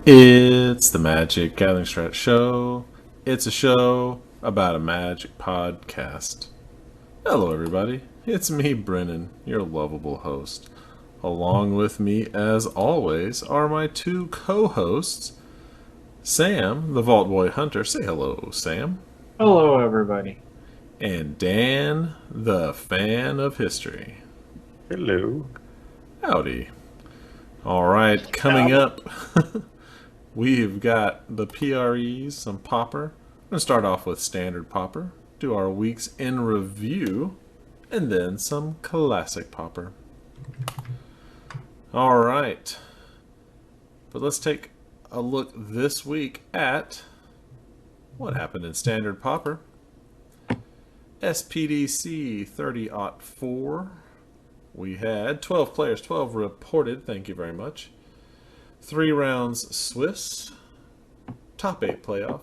It's the Magic Gathering Strat Show. It's a show about a magic podcast. Hello, everybody. It's me, Brennon, your lovable host. Along with me, as always, are my two co-hosts, Sam, the Vault Boy Hunter. Say hello, Sam. Hello, everybody. And Dan, the Fan of History. Hello. Howdy. All right, coming up, we've got the PREs, some Pauper. I'm going to start off with Standard Pauper, do our weeks in review, and then some Classic Pauper. All right. But let's take a look this week at what happened in Standard Pauper. SPDC 30-04. We had 12 players, 12 reported. Thank you very much. 3 rounds Swiss. Top 8 playoff.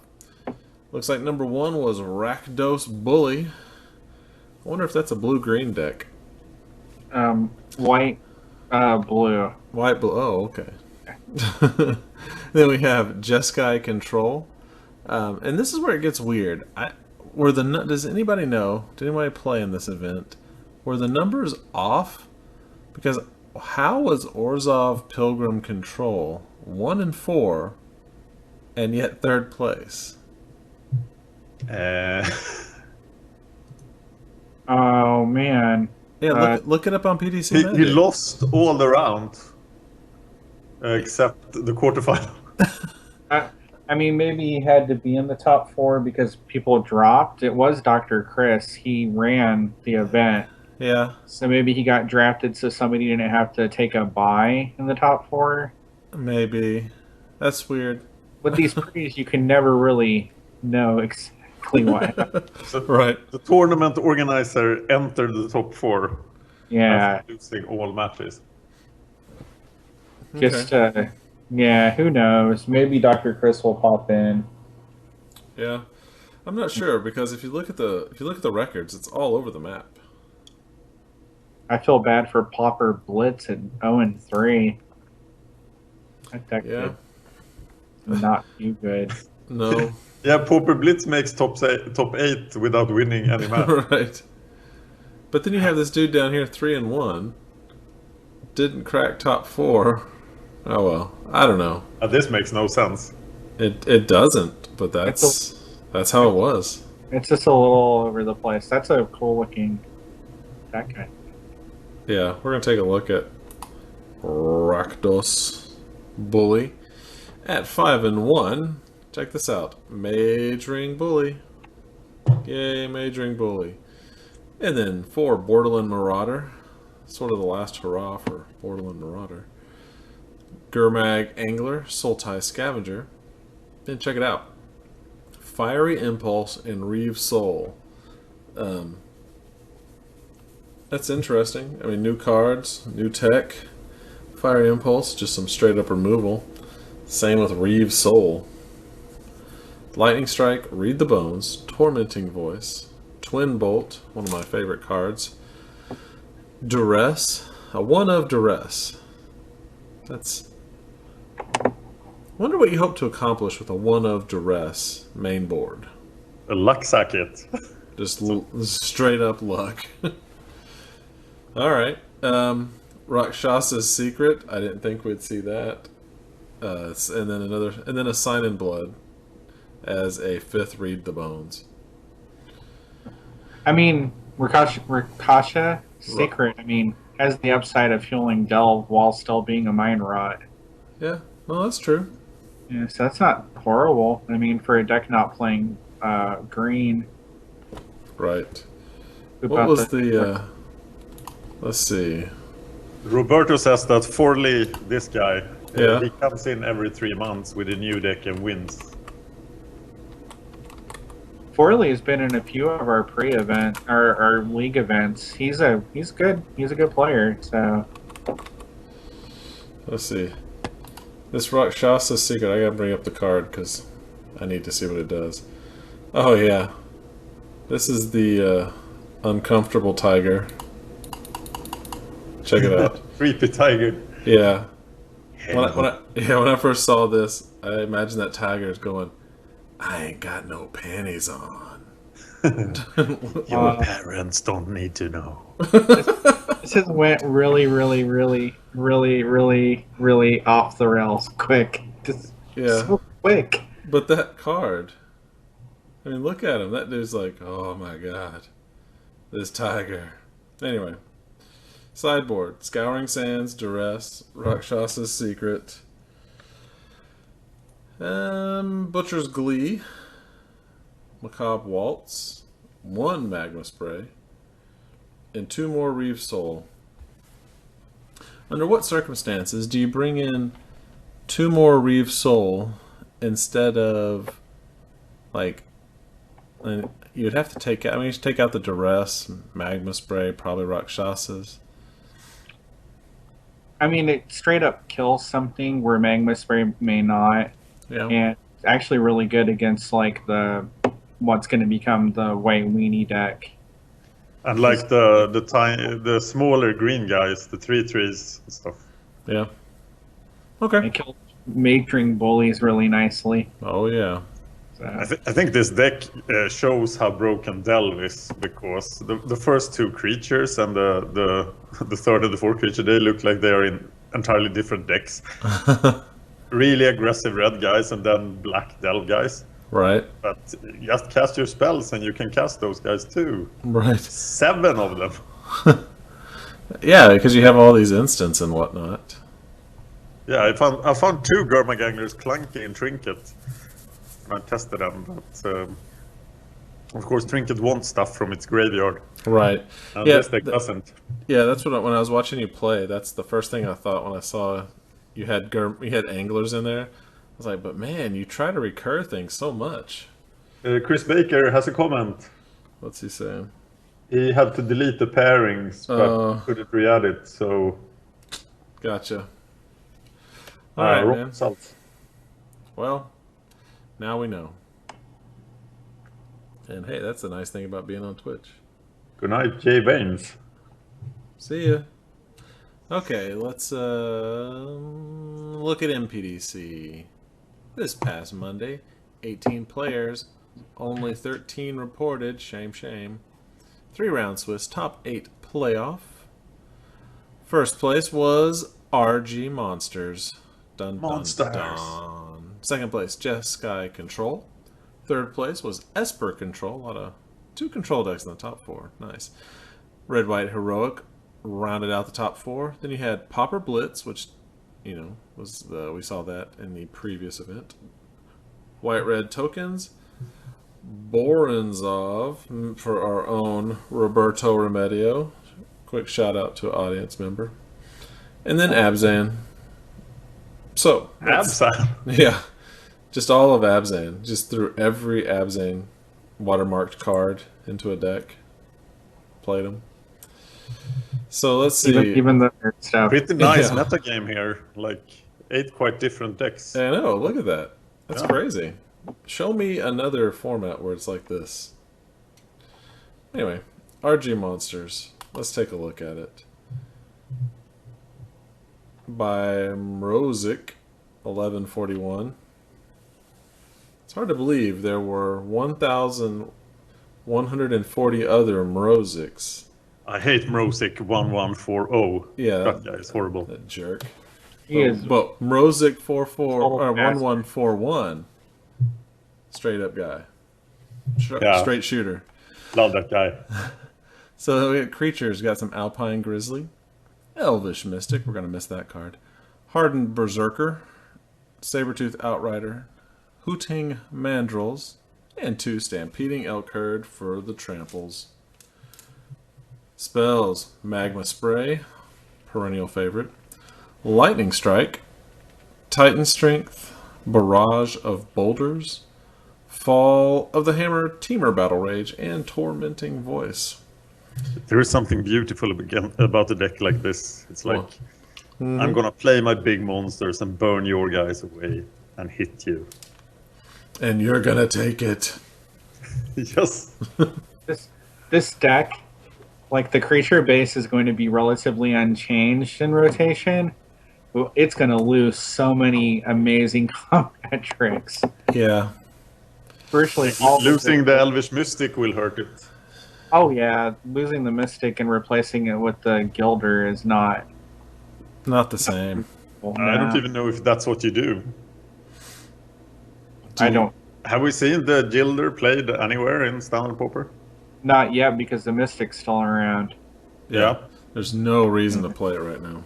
Looks like number 1 was Rakdos Bully. I wonder if that's a blue-green deck. White, blue. White, blue. Oh, okay. Then we have Jeskai Control. And this is where it gets weird. Does anybody know? Did anybody play in this event? Were the numbers off? Because how was Orzhov Pilgrim Control 1 and 4, and yet 3rd place? Oh man. Yeah, look it up on PDC. He lost all the round except the quarterfinal. I mean, maybe he had to be in the top 4 because people dropped. It was Dr. Chris. He ran the event. Yeah. So maybe he got drafted so somebody didn't have to take a bye in the top 4. Maybe. That's weird. With these pre's, you can never really know exactly what happened. Right. The tournament organizer entered the top 4. Yeah. After losing all matches. Just, yeah, who knows? Maybe Dr. Chris will pop in. Yeah. I'm not sure because if you look at the records, it's all over the map. I feel bad for Pauper Blitz at 0-3. That deck did not do good. No. Yeah, Pauper Blitz makes top 8 without winning any match. Right. But then you have this dude down here, 3-1. Didn't crack top 4. Oh well, I don't know. This makes no sense. It doesn't, but that's how it was. It's just a little all over the place. That's a cool looking deck guy. Yeah, we're gonna take a look at Rakdos Bully at 5-1. Check this out, Mage Ring Bully. Yay, Mage Ring Bully. And then 4 Borderland Marauder, sort of the last hurrah for Borderland Marauder. Gurmag Angler, Sultai Scavenger. Then check it out, Fiery Impulse and Reeve Soul. That's interesting. I mean, new cards, new tech. Fiery Impulse, just some straight up removal. Same with Reeve Soul. Lightning Strike, Read the Bones, Tormenting Voice, Twin Bolt, one of my favorite cards. Duress, a 1 of Duress. Wonder what you hope to accomplish with a 1 of Duress main board. A luck sacket. Just straight up luck. All right. Rakshasa's Secret. I didn't think we'd see that. And then a Sign in Blood as a 5th Read the Bones. I mean, Rakasha Secret, I mean, has the upside of fueling Delve while still being a Mind Rot. Yeah, well, that's true. Yeah, so that's not horrible. I mean, for a deck not playing green. Right. What was the... let's see. Roberto says that Forley, this guy, yeah, he comes in every 3 months with a new deck and wins. Forley has been in a few of our pre-event, our league events. He's good. He's a good player. So let's see. This Rakshasa's Secret. I gotta bring up the card because I need to see what it does. Oh yeah, this is the Uncomfortable Tiger. Check it out. Creepy tiger. Yeah. When I first saw this, I imagined that tiger's going, I ain't got no panties on. Your parents don't need to know. This has went really, really, really, really, really, really off the rails quick. Just so quick. But that card, I mean, look at him. That dude's like, oh my god, this tiger. Anyway, sideboard: Scouring Sands, Duress, Rakshasa's Secret, Butcher's Glee, Macabre Waltz, 1 Magma Spray, and 2 more Reeve Soul. Under what circumstances do you bring in 2 more Reeve Soul instead of, like, you'd have to take out, you should take out the Duress, Magma Spray, probably Rakshasas. I mean, it straight up kills something where Magma Spray may not. Yeah. And it's actually really good against, like, what's going to become the white weenie deck. And like the smaller green guys, the 3/3s and stuff. Yeah. Okay. It kills Matering Bullies really nicely. Oh yeah. So. I think this deck shows how broken Delve is, because the first 2 creatures and the third and the fourth creature, they look like they are in entirely different decks. Really aggressive red guys and then black Delve guys. Right. But just cast your spells and you can cast those guys too. Right. 7 of them. Yeah, because you have all these instants and whatnot. Yeah, I found 2 Gurmaganglers, Clunky and Trinket. I tested them, but of course Trinket wants stuff from its graveyard. Right. And Yeah, this deck doesn't. Yeah, that's what when I was watching you play. That's the first thing I thought when I saw you had anglers in there. I was like, but man, you try to recur things so much. Chris Baker has a comment. What's he saying? He had to delete the pairings, but couldn't re-add it. So. Gotcha. All right, man. Results. Well, now we know. And hey, that's the nice thing about being on Twitch. Good night, Jay Baines. See ya. Okay, let's look at MPDC. This past Monday, 18 players, only 13 reported. Shame, shame. 3-round Swiss top 8 playoff. First place was RG Monsters. Dun, Monsters. Dun, dun. Second place, Jeskai Control. Third place was Esper Control. A lot of 2 control decks in the top 4. Nice. Red White Heroic rounded out the top 4. Then you had Pauper Blitz, which, you know, was we saw that in the previous event. White Red Tokens, Borinzov for our own Roberto Remedio. Quick shout out to an audience member. And then Abzan. So Abzan. Yeah. Just all of Abzan. Just threw every Abzan watermarked card into a deck. Played them. So let's see. Even the nerd stuff. Pretty nice meta game here. Like 8 quite different decks. I know. Look at that. That's crazy. Show me another format where it's like this. Anyway, RG Monsters. Let's take a look at it. By Rossak, 1141. It's hard to believe there were 1,140 other Mroziks. I hate Mrozek 1140. Yeah, that guy is horrible. That jerk. He is. But Mrozik 44 Total or bastard. 1141, straight up guy, straight shooter. Love that guy. So we got creatures. Got some Alpine Grizzly, Elvish Mystic. We're gonna miss that card. Hardened Berserker, Sabertooth Outrider, Hooting Mandrills, and 2 Stampeding Elk Herd for the tramples. Spells: Magma Spray, perennial favorite. Lightning Strike, Titan Strength, Barrage of Boulders, Fall of the Hammer, Teamer Battle Rage, and Tormenting Voice. There is something beautiful about a deck like this. It's like, I'm gonna play my big monsters and burn your guys away and hit you. And you're gonna take it. Yes. This deck, like the creature base is going to be relatively unchanged in rotation, it's going to lose so many amazing combat tricks. Yeah. Virtually all Losing the Elvish Mystic will hurt it. Oh yeah, losing the Mystic and replacing it with the Gilder is not the same. I don't even know if that's what you do. I don't. Have we seen the Gilder played anywhere in Standard Pauper? Not yet, because the Mystic's still around. Yeah. There's no reason to play it right now.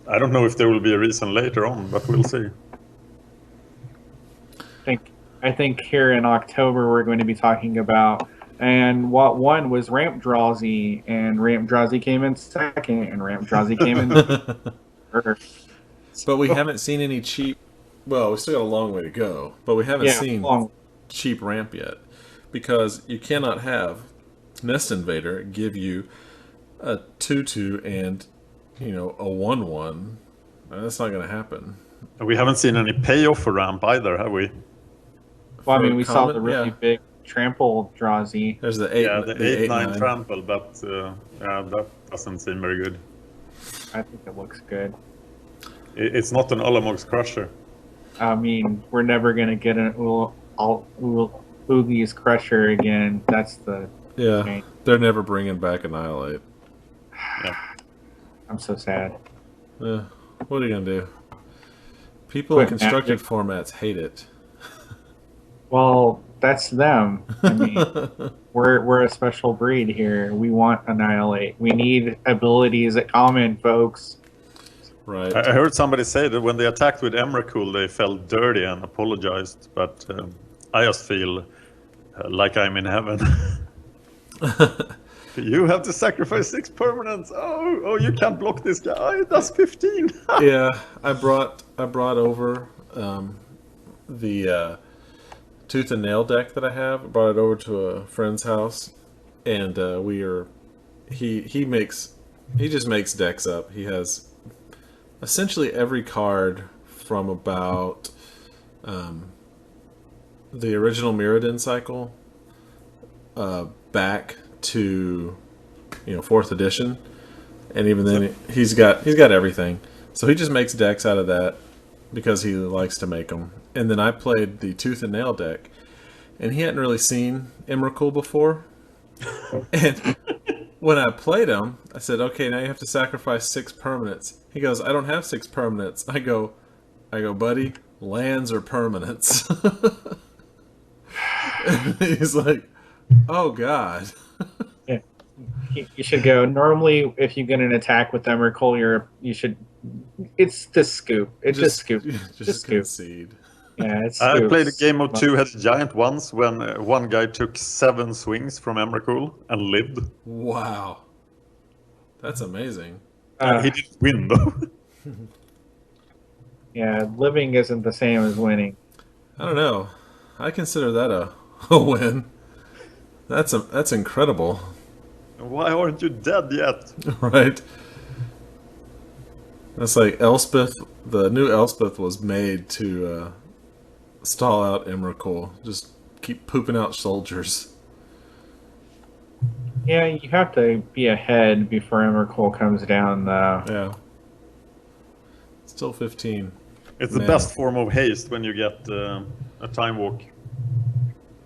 I don't know if there will be a reason later on, but we'll see. I think here in October we're going to be talking about, and what won was Ramp Drowsy, and Ramp Drowsy came in second, and Ramp Drowsy came in third. But we haven't seen any cheap. Well, we still got a long way to go, but we haven't seen cheap ramp yet, because you cannot have Nest Invader give you a 2/2 and a 1/1. That's not going to happen. We haven't seen any payoff for ramp either, have we? Well, I mean, we saw the really big trample Drowsy. There's the 8. Yeah, the 8/9 trample, but that doesn't seem very good. I think it looks good. It's not an Olamog's Crusher. I mean, we're never going to get an Oogie's Crusher again. That's the game. They're never bringing back Annihilate. Yeah. I'm so sad. What are you going to do? People in constructed formats hate it. Well, that's them. I mean, we're a special breed here. We want Annihilate. We need abilities at common, folks. Right. I heard somebody say that when they attacked with Emrakul, they felt dirty and apologized, but I just feel like I'm in heaven. You have to sacrifice 6 permanents. Oh, you can't block this guy. That's 15. Yeah, I brought over the Tooth and Nail deck that I have. I brought it over to a friend's house, and he just makes decks up. He has essentially every card from about the original Mirrodin cycle back to 4th edition, and even then he's got everything. So he just makes decks out of that because he likes to make them. And then I played the Tooth and Nail deck, and he hadn't really seen Emrakul before. And when I played him, I said, "Okay, now you have to sacrifice 6 permanents." He goes, "I don't have 6 permanents." I go, "Buddy, lands are permanents." And he's like, "Oh God." Yeah. You should go. Normally, if you get an attack with Emrakul, you should. It's the scoop. It's just scoop. Just concede. Yeah, it's. I played a game of 2 Headed Giant once when one guy took 7 swings from Emrakul and lived. Wow, that's amazing. He didn't win though. Yeah, living isn't the same as winning. I don't know. I consider that a win. That's incredible. Why aren't you dead yet? Right. That's like Elspeth. The new Elspeth was made to stall out Emrakul. Just keep pooping out soldiers. Yeah, you have to be ahead before Emrakul comes down, though. Yeah. Still 15. It's the best form of haste when you get a time walk.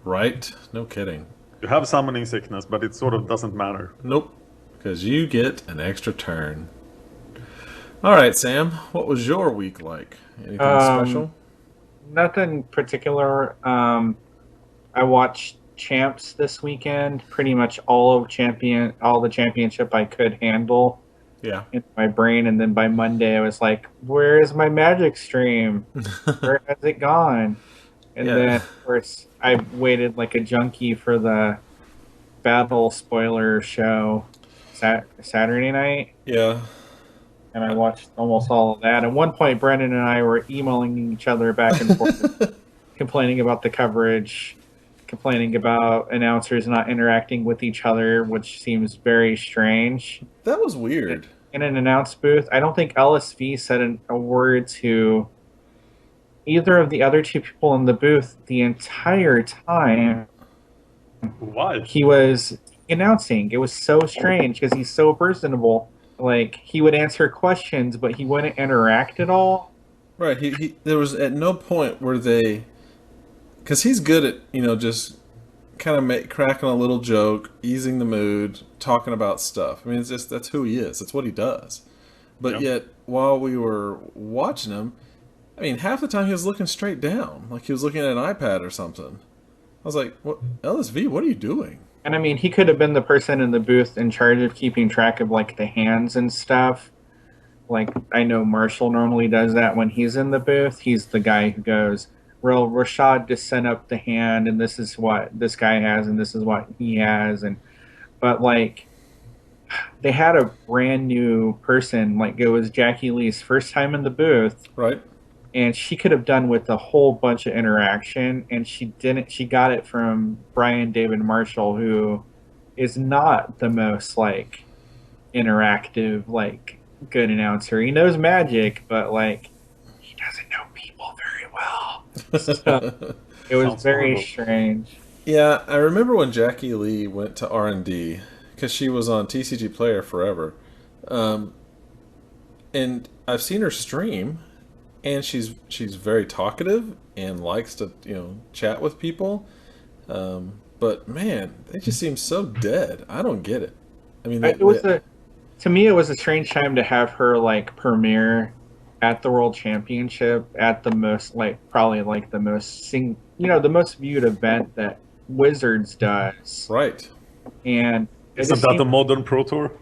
Right? No kidding. You have summoning sickness, but it sort of doesn't matter. Nope. Because you get an extra turn. Alright, Sam. What was your week like? Anything special? Nothing particular. I watched Champs this weekend. Pretty much all the championship I could handle. Yeah. In my brain, and then by Monday I was like, "Where is my Magic stream? Where has it gone?" And then, of course, I waited like a junkie for the battle spoiler show Saturday night. Yeah. And I watched almost all of that. At one point, Brennan and I were emailing each other back and forth, complaining about the coverage, complaining about announcers not interacting with each other, which seems very strange. That was weird. In an announce booth, I don't think LSV said a word to either of the other 2 people in the booth the entire time. Why? He was announcing. It was so strange because he's so personable. like he would answer questions, but he wouldn't interact at all. Right. There was at no point where they, because he's good at, just kind of cracking a little joke, easing the mood, talking about stuff. I mean, it's just, that's who he is. That's what he does. But yet, while we were watching him, I mean, half the time he was looking straight down, like he was looking at an iPad or something. I was like, "What, LSV? What are you doing?" And I mean, he could have been the person in the booth in charge of keeping track of like the hands and stuff. Like I know Marshall normally does that when he's in the booth. He's the guy who goes, "Well, Rashad just sent up the hand, and this is what this guy has, and this is what he has." But like, they had a brand new person. Like it was Jackie Lee's first time in the booth, Right. and she could have done with a whole bunch of interaction, and she didn't. She got it from Brian David Marshall, who is not the most like interactive, like good announcer. He knows Magic, but like he doesn't know people very well. So it was very strange. Yeah, I remember when Jackie Lee went to R&D, because she was on TCG Player forever, and I've seen her stream, and she's very talkative and likes to chat with people, but man, they just seem so dead. I don't get it. I mean, to me, it was a strange time to have her like premiere at the World Championship at the most probably the most the most viewed event that Wizards does. Right. And isn't that the modern Pro Tour?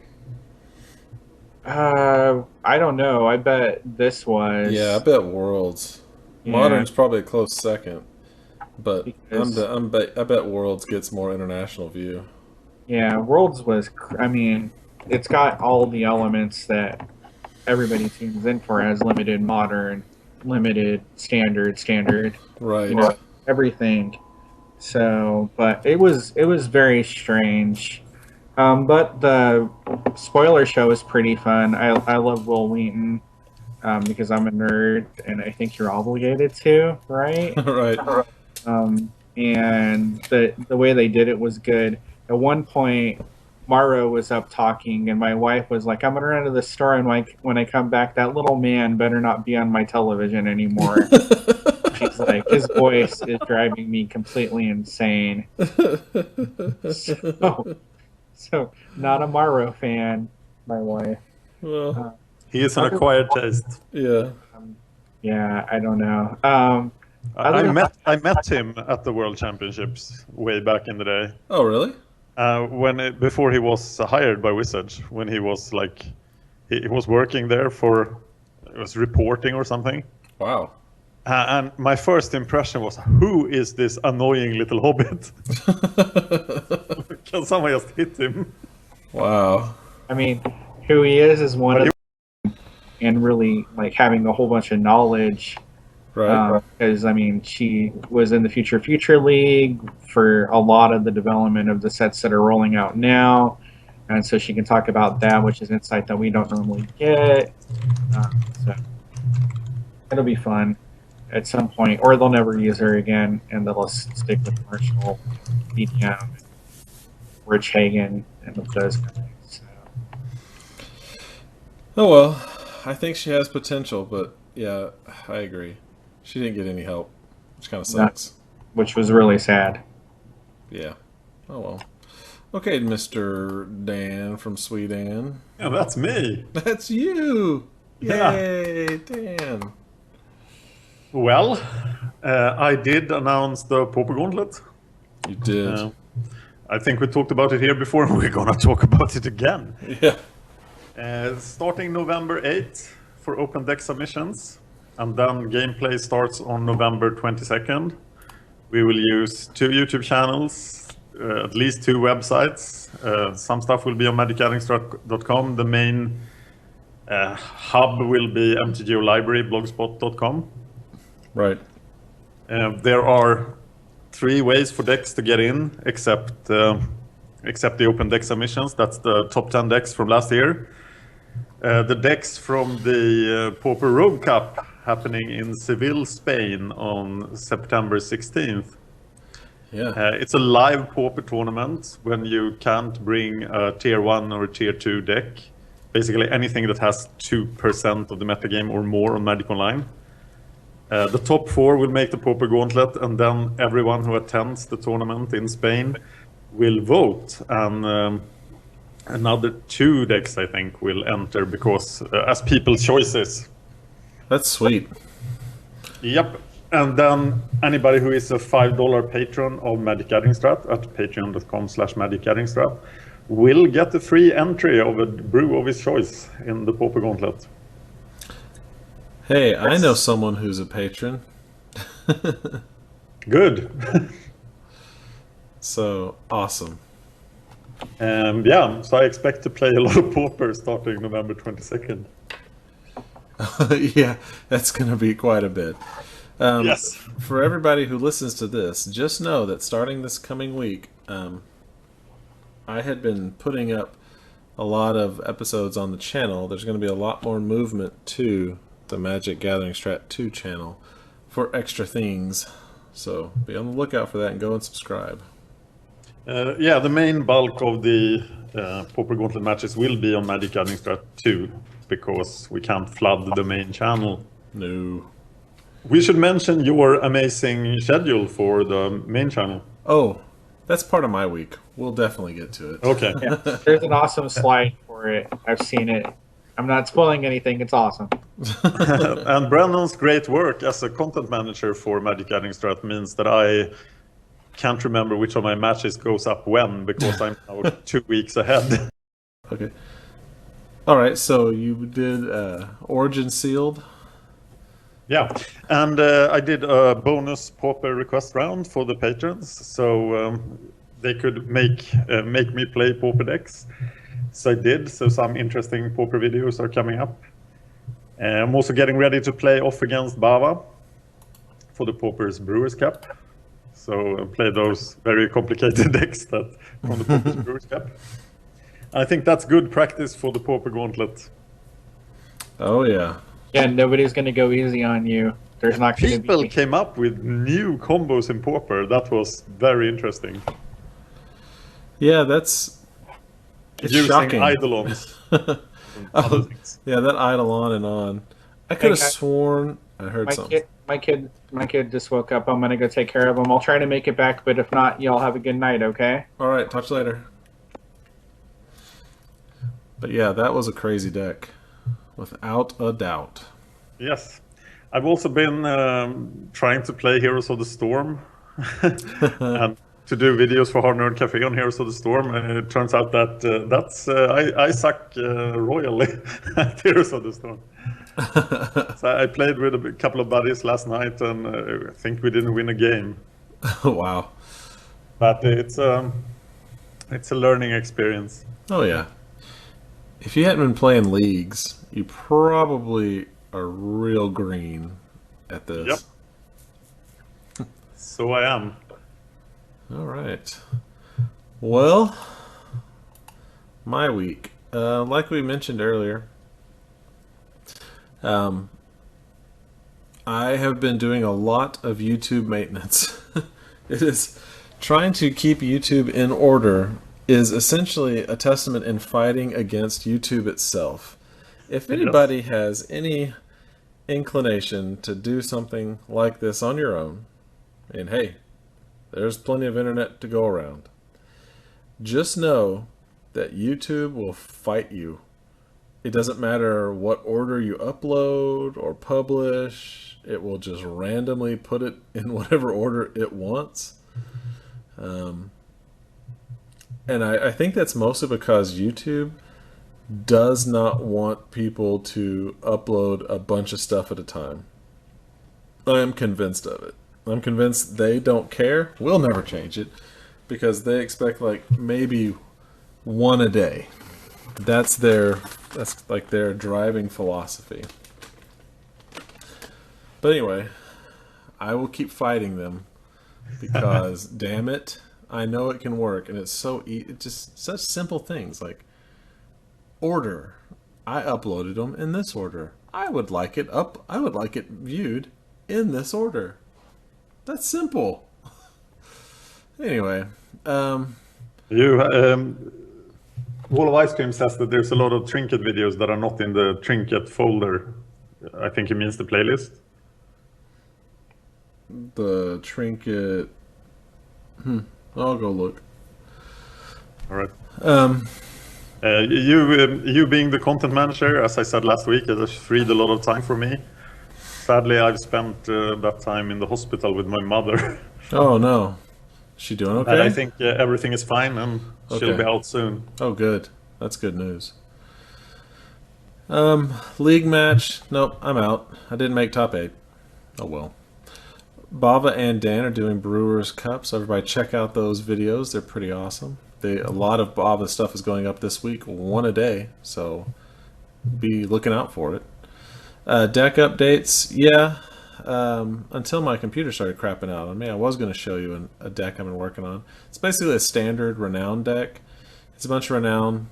I don't know. I bet this was. Yeah, I bet Worlds. Yeah. Modern's probably a close second, but I bet Worlds gets more international view. Yeah, Worlds was. I mean, it's got all the elements that everybody tunes in for, as limited, modern, limited, standard. Right. Everything. So, but it was very strange. But the spoiler show is pretty fun. I love Will Wheaton because I'm a nerd, and I think you're obligated to, right? Right. And the way they did it was good. At one point, Morrow was up talking, and my wife was like, "I'm gonna run to the store, and when I come back, that little man better not be on my television anymore." She's like, "His voice is driving me completely insane." So not a Morrow fan, my wife. Well, he is an acquired taste. Yeah. Yeah, I don't know. I met him at the World Championships way back in the day. Oh, really? Before he was hired by Wizards, when he was like, he was working there was reporting or something. Wow. And my first impression was, who is this annoying little hobbit? Can someone just hit him? Wow. I mean, who he is one of and really like having a whole bunch of knowledge. Right. Because I mean, she was in the Future League for a lot of the development of the sets that are rolling out now, and so she can talk about that, which is insight that we don't normally get. So it'll be fun at some point, or they'll never use her again, and they'll stick with Marshall, BDM, Rich Hagen, and those guys. So. Oh well, I think she has potential, but yeah, I agree. She didn't get any help, which kind of sucks. Which was really sad. Yeah. Oh well. Okay, Mr. Dan from Sweden. Yeah, that's me. That's you. Yay, yeah. Dan. Well, I did announce the Pauper Gauntlet. You did. I think we talked about it here before, and we're going to talk about it again. Yeah. Starting November 8th for open deck submissions, and then gameplay starts on November 22nd. We will use 2 YouTube channels, at least 2 websites. Some stuff will be on MagicGatheringStrat.com. The main hub will be MTGO Library, blogspot.com. Right. There are 3 ways for decks to get in, except the open deck submissions. That's the top 10 decks from last year. The decks from the Pauper Rogue Cup happening in Seville, Spain on September 16th. Yeah. It's a live Pauper tournament when you can't bring a tier 1 or a tier 2 deck. basically anything that has 2% of the metagame or more on Magic Online. The top 4 will make the Pauper Gauntlet, and then everyone who attends the tournament in Spain will vote. And another 2 decks, I think, will enter because as people's choices. That's sweet. Yep. And then anybody who is a $5 patron of Magic Gathering Strat at patreon.com/MagicGatheringStrat will get a free entry of a brew of his choice in the Pauper Gauntlet. Hey, I know someone who's a patron. Good. So, awesome. Yeah, so I expect to play a lot of Pauper starting November 22nd. Yeah, that's going to be quite a bit. Yes. For everybody who listens to this, just know that starting this coming week, I had been putting up a lot of episodes on the channel. There's going to be a lot more movement to the Magic Gathering Strat 2 channel for extra things. So be on the lookout for that and go and subscribe. Yeah, the main bulk of the Pauper Gauntlet matches will be on Magic Gathering Strat 2 because we can't flood the main channel. No. We should mention your amazing schedule for the main channel. Oh, that's part of my week. We'll definitely get to it. Okay. Yeah, there's an awesome slide for it. I've seen it. I'm not spoiling anything. It's awesome. And Brennon's great work as a content manager for Magic Gathering Strat means that I can't remember which of my matches goes up when because I'm now 2 weeks ahead. Okay. All right, so you did Origin Sealed. Yeah, and I did a bonus Pauper request round for the patrons, so they could make me play Pauper decks. So I did, so some interesting Pauper videos are coming up. I'm also getting ready to play off against Bava for the Pauper's Brewers Cup. So play those very complicated decks that from the Pauper's Brewers Cup. I think that's good practice for the Pauper Gauntlet. Oh, yeah. Yeah, nobody's going to go easy on you. There's not going to be... People came up with new combos in Pauper. That was very interesting. Yeah, it's using shocking. Eidolons. Oh, yeah, that Eidolon and on. I could have sworn I heard something. My kid just woke up. I'm going to go take care of him. I'll try to make it back, but if not, y'all have a good night, okay? All right, talk to you later. But yeah, that was a crazy deck. Without a doubt. Yes. I've also been trying to play Heroes of the Storm and to do videos for Hard Nerd Cafe on Heroes of the Storm. It turns out that I suck royally at Heroes of the Storm. So I played with a couple of buddies last night and I think we didn't win a game. Wow. But it's a learning experience. Oh, yeah. If you hadn't been playing leagues, you probably are real green at this. Yep. So I am. All right. Well, my week. Like we mentioned earlier, I have been doing a lot of YouTube maintenance. It is trying to keep YouTube in order is essentially a testament in fighting against YouTube itself. If anybody has any inclination to do something like this on your own, and hey, there's plenty of internet to go around, just know that YouTube will fight you. It doesn't matter what order you upload or publish, it will just randomly put it in whatever order it wants. And I think that's mostly because YouTube does not want people to upload a bunch of stuff at a time. I am convinced of it. I'm convinced they don't care. We'll never change it because they expect like maybe one a day. That's like their driving philosophy. But anyway, I will keep fighting them because damn it, I know it can work, and it's so it's just such simple things like order. I uploaded them in this order. I would like it viewed in this order. That's simple. Anyway, Wall of Ice Cream says that there's a lot of trinket videos that are not in the trinket folder. I think he means the playlist. The trinket. I'll go look. All right. You being the content manager, as I said last week, it has freed a lot of time for me. Sadly, I've spent that time in the hospital with my mother. Oh no, is she doing okay? And I think everything is fine, and she'll be out soon. Oh, good. That's good news. League match. Nope, I'm out. I didn't make top 8. Oh well. Bava and Dan are doing Brewers Cup, so everybody check out those videos. They're pretty awesome. A lot of Bava stuff is going up this week, one a day, so be looking out for it. Deck updates, yeah. Until my computer started crapping out on me, I was going to show you a deck I've been working on. It's basically a standard Renown deck. It's a bunch of Renown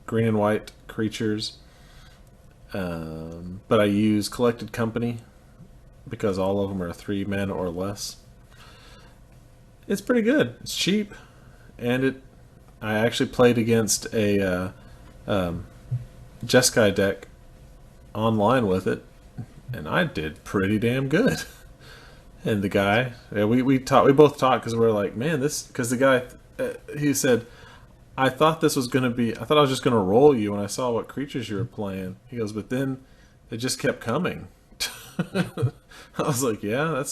green and white creatures, but I use Collected Company because all of them are 3 mana or less. It's pretty good. It's cheap, and I actually played against a Jeskai deck online with it, and I did pretty damn good. And the guy, we both talked because we're like, man, because the guy, he said, I thought I was just gonna roll you when I saw what creatures you were playing. He goes, but then it just kept coming. I was like, yeah,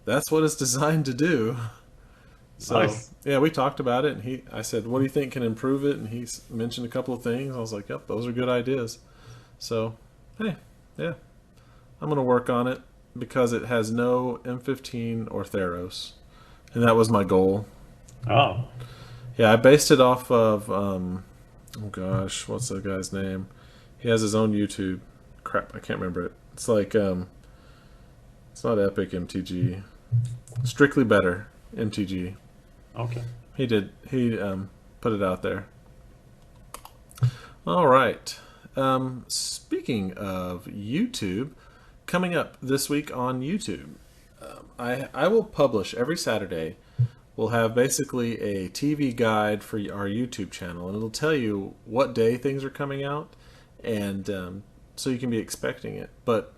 that's what it's designed to do. So Nice. yeah, we talked about it, and I said, what do you think can improve it? And he mentioned a couple of things. I was like, yep, those are good ideas. So hey, yeah, I'm gonna work on it because it has no M15 or Theros, and that was my goal. Oh. Yeah, I based it off of oh gosh, what's the guy's name? He has his own YouTube. Crap, I can't remember it. It's like it's not Epic MTG. Strictly Better MTG. Okay. He put it out there. All right. Speaking of YouTube, coming up this week on YouTube, I will publish every Saturday. We'll have basically a TV guide for our YouTube channel, and it'll tell you what day things are coming out, and so you can be expecting it. But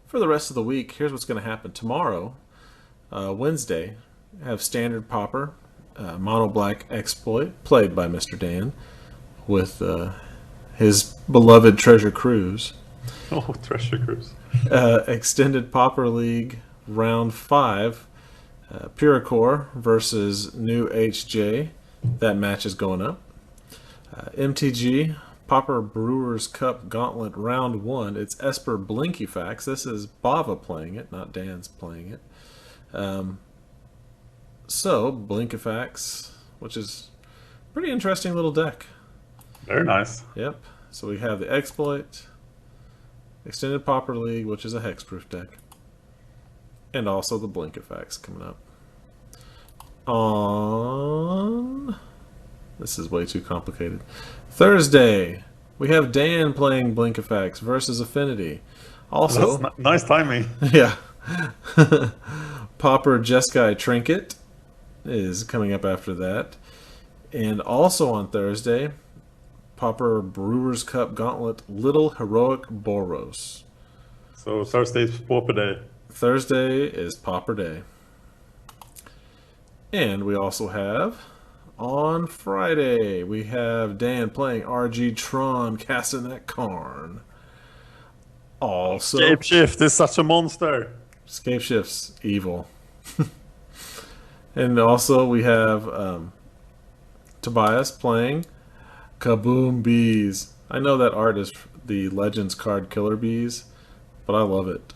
for the rest of the week, here's what's going to happen. Tomorrow, Wednesday, I have Standard Pauper, Mono Black Exploit, played by Mr. Dan, with his beloved Treasure Cruise. Oh, Treasure Cruise. Extended Pauper League, Round 5, Puricore versus New HJ. That match is going up. MTG, Pauper Brewers Cup Gauntlet, Round 1. It's Esper Blinkyfax. This is Bava playing it, not Dan's playing it. So, Blinkyfax, which is a pretty interesting little deck. Very nice. Yep. So we have the Exploit, Extended Pauper League, which is a hexproof deck, and also the Blinkyfax coming up. On... This is way too complicated. Thursday, we have Dan playing Blinkyfax versus Affinity. Also, That's nice timing. yeah. Pauper Jeskai Trinket is coming up after that. And also on Thursday, Pauper Brewers Cup Gauntlet, Little Heroic Boros. So Thursday's Pauper Day. Thursday is Pauper Day. And we also have, on Friday, we have Dan playing RG Tron, casting that Karn. Also, Scapeshift is such a monster. Scapeshift's evil. And also we have Tobias playing Kaboom Bees. I know that art is the Legends card Killer Bees, but I love it.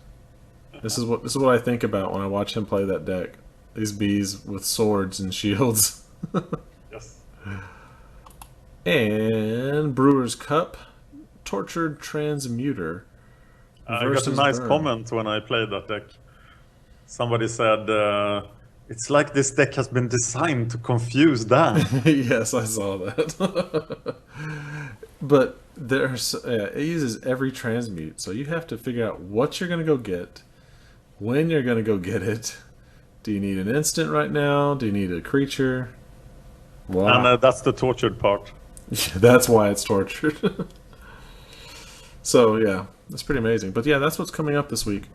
This is what I think about when I watch him play that deck. These bees with swords and shields. Yes. And Brewers Cup, Tortured Transmuter. I got a nice comment when I played that deck. Somebody said, it's like this deck has been designed to confuse Dan. Yes, I saw that. But it uses every transmute, so you have to figure out what you're going to go get, when you're going to go get it. Do you need an instant right now? Do you need a creature? Wow. And that's the tortured part. Yeah, that's why it's tortured. So, yeah, that's pretty amazing. But yeah, that's what's coming up this week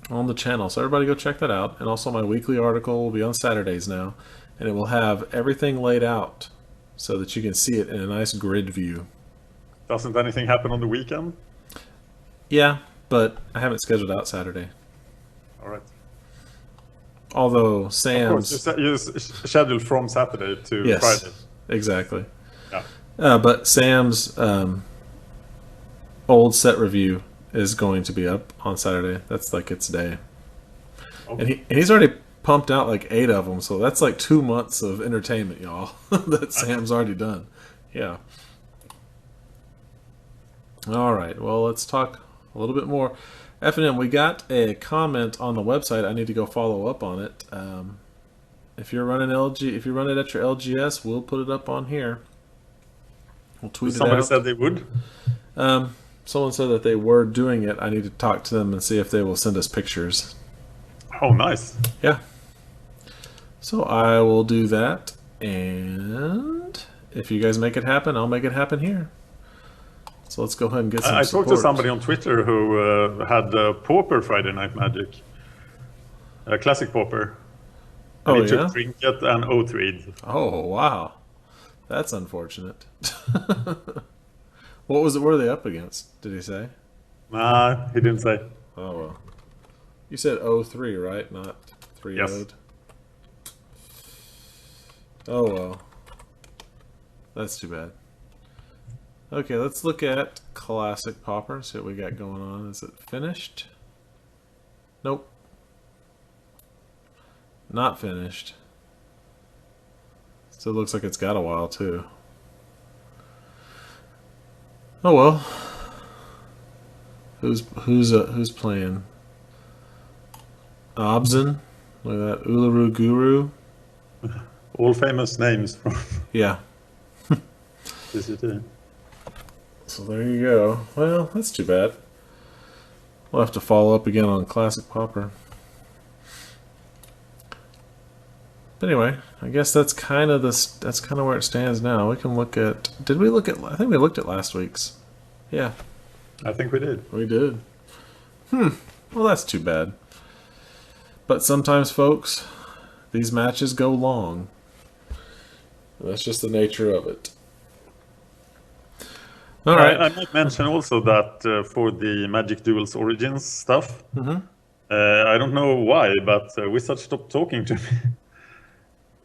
on the channel. So everybody go check that out. And also my weekly article will be on Saturdays now. And it will have everything laid out so that you can see it in a nice grid view. Doesn't anything happen on the weekend? Yeah, but I haven't scheduled out Saturday. All right. Although Of Sam's... course, you schedule from Saturday to Yes, Friday. exactly. Yeah. But Sam's old set review is going to be up on Saturday. That's like its day. Okay. And he's already pumped out like 8 of them, so that's like 2 months of entertainment, y'all, that Sam's already done. Yeah. All right, well, let's talk a little bit more. F&M, we got a comment on the website. I need to go follow up on it. If you're running if you run it at your LGS, we'll put it up on here. We'll tweet it out. Somebody said they would. Someone said that they were doing it. I need to talk to them and see if they will send us pictures. Oh, nice. Yeah. So I will do that, and if you guys make it happen, I'll make it happen here. So let's go ahead and get some I support. talked to somebody on Twitter who had Pauper Friday Night Magic. Classic Pauper. And Oh, he took yeah? Trinket and Oathreed. Oh, wow. That's unfortunate. What was it? What were they up against? Did he say? Nah, he didn't say. Oh, well. You said 03, right? Not 3 Yes. would. Oh, well. That's too bad. Okay, let's look at Classic Pauper. See what we got going on. Is it finished? Nope. Not finished. Still looks like it's got a while too. Oh well. Who's playing? Obzin? Look at that. Uluru Guru. All famous names from Yeah. CCT. So there you go. Well, that's too bad. We'll have to follow up again on Classic Pauper. But anyway, I guess that's kind of where it stands now. We can look at. Did we look at? I think we looked at last week's. Yeah, I think we did. we did. Well, that's too bad. But sometimes, folks, these matches go long. That's just the nature of it. All right. I might mention also that for the Magic Duels Origins stuff, I don't know why, but Wizard stopped talking to me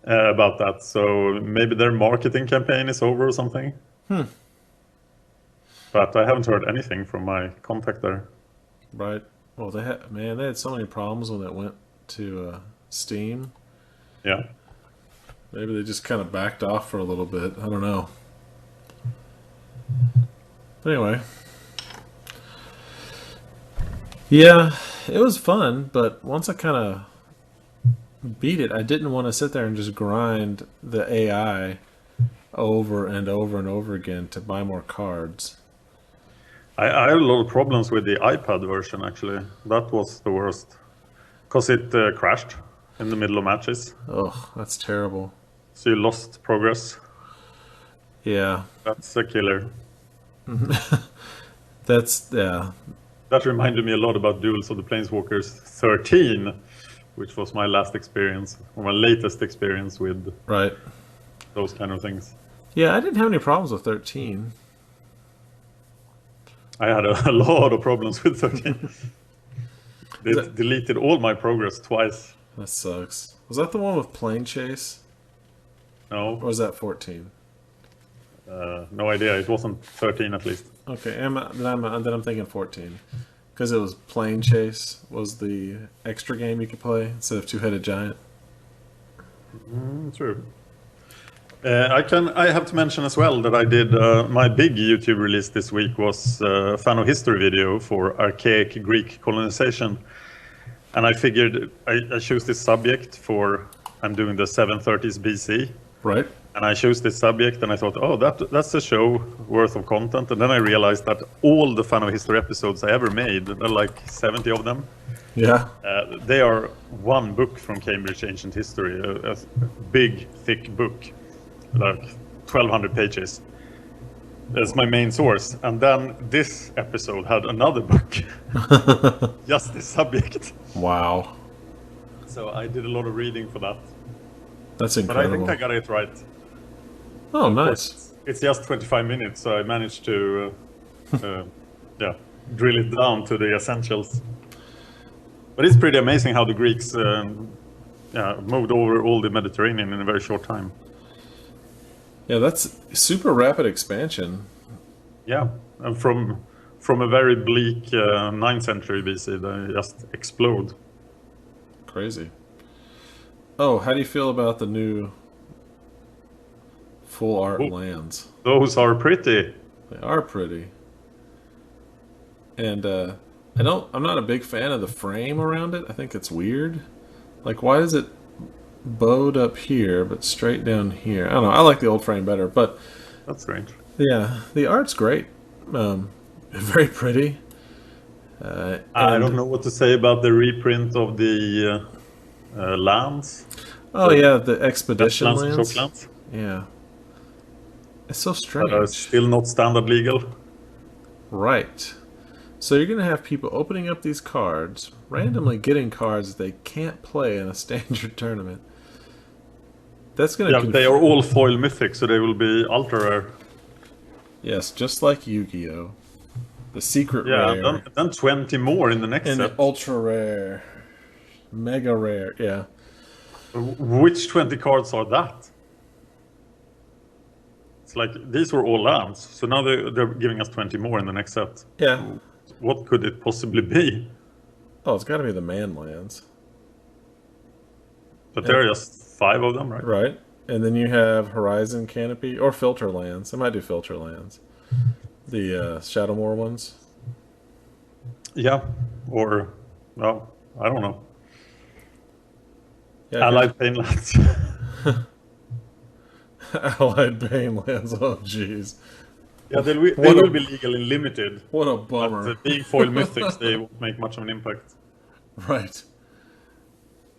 about that. So maybe their marketing campaign is over or something. But I haven't heard anything from my contact there. Right. Well, they had so many problems when it went to Steam. Yeah. Maybe they just kind of backed off for a little bit. I don't know. But anyway. Yeah, it was fun, but once I kind of beat it, I didn't want to sit there and just grind the AI over and over and over again to buy more cards. I had a lot of problems with the iPad version, actually. That was the worst. Because it crashed in the middle of matches. Oh, that's terrible. So you lost progress. Yeah. That's a killer. Yeah. That reminded me a lot about Duels of the Planeswalkers 13, which was my last experience, or my latest experience with Right. those kind of things. Yeah, I didn't have any problems with 13. I had a lot of problems with 13. They deleted all my progress twice. That sucks. Was that the one with Plane Chase? Or No, was that 14? no idea. It wasn't 13 at least. Okay, then I'm thinking 14. Because it was Plane Chase was the extra game you could play instead of Two-Headed Giant. True. I have to mention as well that I did my big YouTube release this week was a fan of history video for archaic Greek colonization, and I figured I chose this subject for I'm doing the 730s BC, Right. and I chose this subject and I thought, oh, that's a show worth of content, and then I realized that all the fan of history episodes I ever made, there are like 70 of them. Yeah. They are one book from Cambridge Ancient History, a big, thick book, like 1,200 pages. That's my main source. And then this episode had another book, just this subject. Wow. So I did a lot of reading for that. That's But I incredible. think I got it right. Oh, nice. It's just 25 minutes, so I managed to drill it down to the essentials. But it's pretty amazing how the Greeks moved over all the Mediterranean in a very short time. Yeah, that's super rapid expansion. Yeah, and from a very bleak 9th century BC, they just explode. Crazy. Oh, how do you feel about the new full art lands? Those are pretty. They are pretty. And I'm not a big fan of the frame around it. I think it's weird. Like, why is it bowed up here but straight down here? I don't know. I like the old frame better, but That's strange. yeah, the art's great. Very pretty. I don't know what to say about the reprint of the lands. Oh yeah, the expedition Lands and lands. Shocklands. Yeah, it's so That are strange. still not standard legal. Right. So you're gonna have people opening up these cards, randomly getting cards that they can't play in a standard tournament. That's gonna Yeah, they are all foil mythic, so they will be ultra rare. Yes, just like Yu-Gi-Oh. The secret Yeah, rare then 20 more in the next and set. the ultra rare, mega rare. Yeah. Which 20 cards are that? It's like, these were all lands, so now they're giving us 20 more in the next set. Yeah. What could it possibly be? Oh, it's got to be the man lands, But there are just 5 of them, right? right? And then you have Horizon Canopy or Filter Lands. I might do Filter Lands. The Shadowmoor ones. Yeah, or, well, I don't know. Yeah, Allied Pain lands. Allied Bane Lands. Oh, jeez. Yeah, they will be legal in limited. What a But bummer. the big foil mythics, they won't make much of an impact. Right.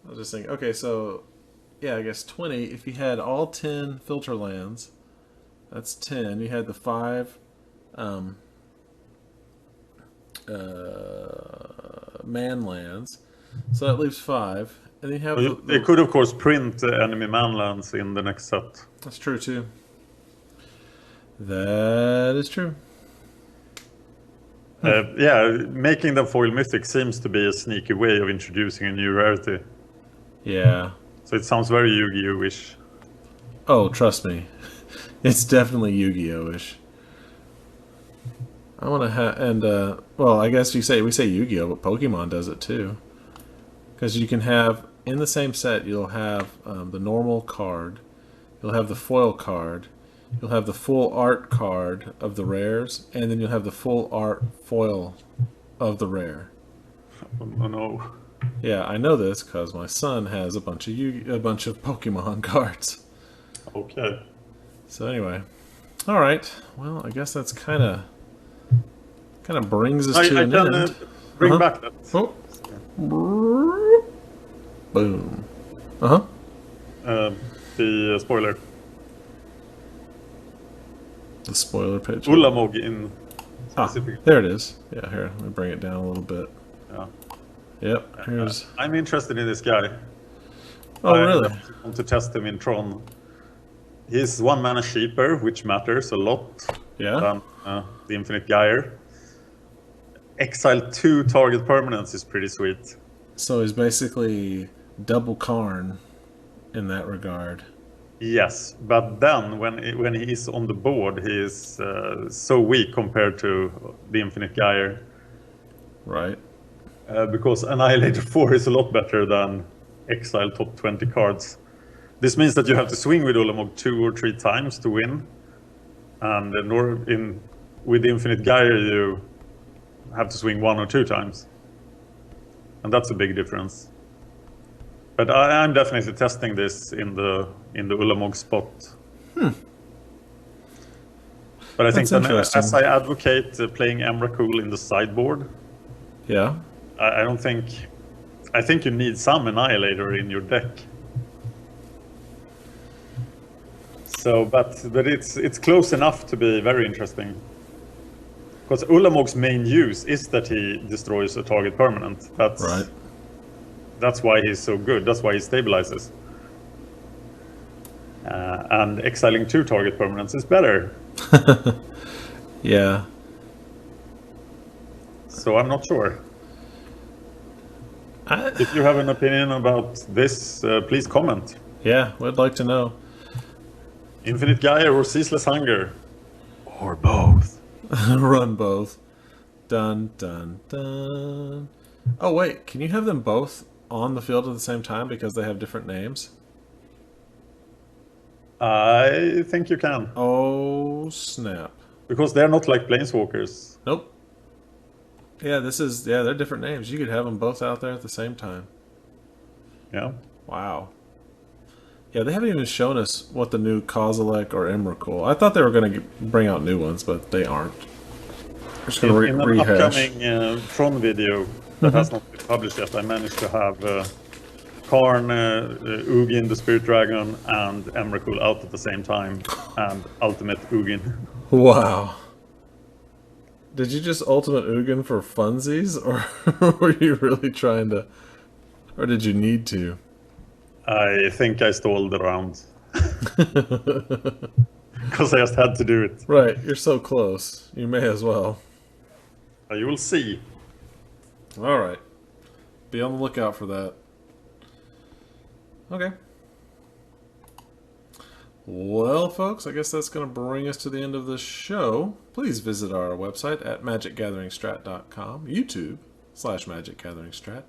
I was just thinking, okay, so, yeah, I guess 20. If you had all 10 Filter Lands, that's 10. You had the 5 man lands, so that leaves 5. And then you have They could, of course, print the enemy man lands in the next set. That's true, too. That is true. Yeah, making them foil mythic seems to be a sneaky way of introducing a new rarity. Yeah. So it sounds very Yu-Gi-Oh-ish. Oh, trust me. It's definitely Yu-Gi-Oh-ish. I want to have, and well, I guess we say Yu-Gi-Oh, but Pokemon does it too. Because you can have in the same set, you'll have the normal card, you'll have the foil card, you'll have the full art card of the rares, and then you'll have the full art foil of the rare. Oh no. Yeah, I know this because my son has a bunch of Pokemon cards. Okay. So anyway, all right. Well, I guess that's kind of brings us to an end. Bring back that. Oh. Boom. The spoiler. The spoiler page. Ulamog in specific. There it is. Yeah, here. Let me bring it down a little bit. Yeah. Yep. Here's. I'm interested in this guy. Oh, I really? want to test him in Tron. He's 1 mana cheaper, which matters a lot Yeah. than the Infinite Gyre. Exile 2 target permanents is pretty sweet. So he's basically double Karn in that regard. Yes, but then when he is on the board, he is so weak compared to the Infinite Gyre. Right. Because Annihilator 4 is a lot better than Exile top 20 cards. This means that you have to swing with Ulamog 2 or 3 times to win. And with the Infinite Gyre, you have to swing 1 or 2 times. And that's a big difference. But I'm definitely testing this in the Ulamog spot. But I think that as I advocate playing Emrakul in the sideboard, Yeah. I don't think... I think you need some Annihilator in your deck. So, but it's close enough to be very interesting. Because Ulamog's main use is that he destroys a target permanent. That's why he's so good. That's why he stabilizes. And exiling 2 target permanents is better. Yeah. So I'm not sure. If you have an opinion about this, please comment. Yeah, we'd like to know. Infinite Gaia or Ceaseless Hunger? Or both. Run both. Dun, dun, dun. Oh, wait. Can you have them both on the field at the same time because they have different names? I think you can. Oh, snap. Because they're not like planeswalkers. Nope. Yeah, they're different names. You could have them both out there at the same time. Yeah. Wow. Yeah, they haven't even shown us what the new Kozilek or Emrakul. I thought they were going to bring out new ones, but they aren't. They're just going to in an upcoming Tron video that has not been published yet, I managed to have Karn, Ugin, the Spirit Dragon, and Emrakul out at the same time, and Ultimate Ugin. Wow. Did you just Ultimate Ugin for funsies, or were you really trying to, or did you need to? I think I stalled around. Because I just had to do it. Right, you're so close. You may as well. You will see. Alright. Be on the lookout for that. Okay. Well, folks, I guess that's going to bring us to the end of the show. Please visit our website at MagicGatheringStrat.com, YouTube/MagicGatheringStrat.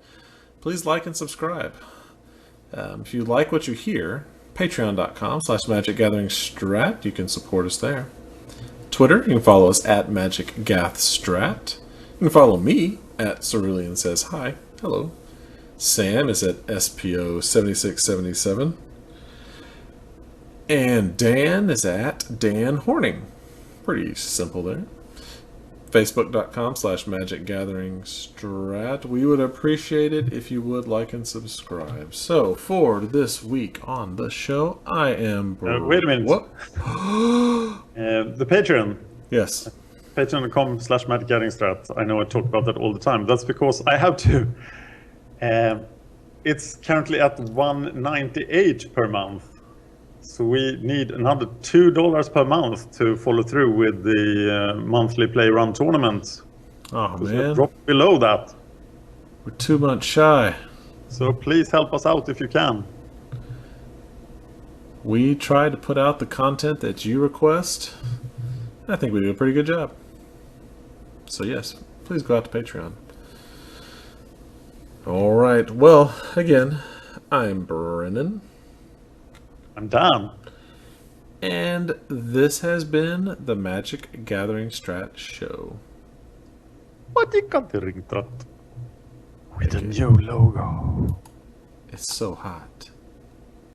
Please like and subscribe. If you like what you hear, Patreon.com/MagicGatheringStrat. You can support us there. Twitter, you can follow us at MagicGathStrat. You can follow me at Cerulean Says Hi. Hello. Sam is at SPO7677. And Dan is at Dan Horning. Pretty simple there. Facebook.com/MagicGatheringStrat. We would appreciate it if you would like and subscribe. So, for this week on the show, I am... wait a minute. What? The Patreon. Yes. Patreon.com/MagicGatheringStrat. I know I talk about that all the time. That's because I have to. It's currently at $1.98 per month. So we need another $2 per month to follow through with the monthly play run tournament. Oh, man. Drop below that. We're 2 months shy. So please help us out if you can. We try to put out the content that you request. I think we do a pretty good job. So yes, please go out to Patreon. All right. Well, again, I'm Brennan. I'm Dan. And this has been the Magic Gathering Strat Show. Magic Gathering Strat with a new logo. It's so hot.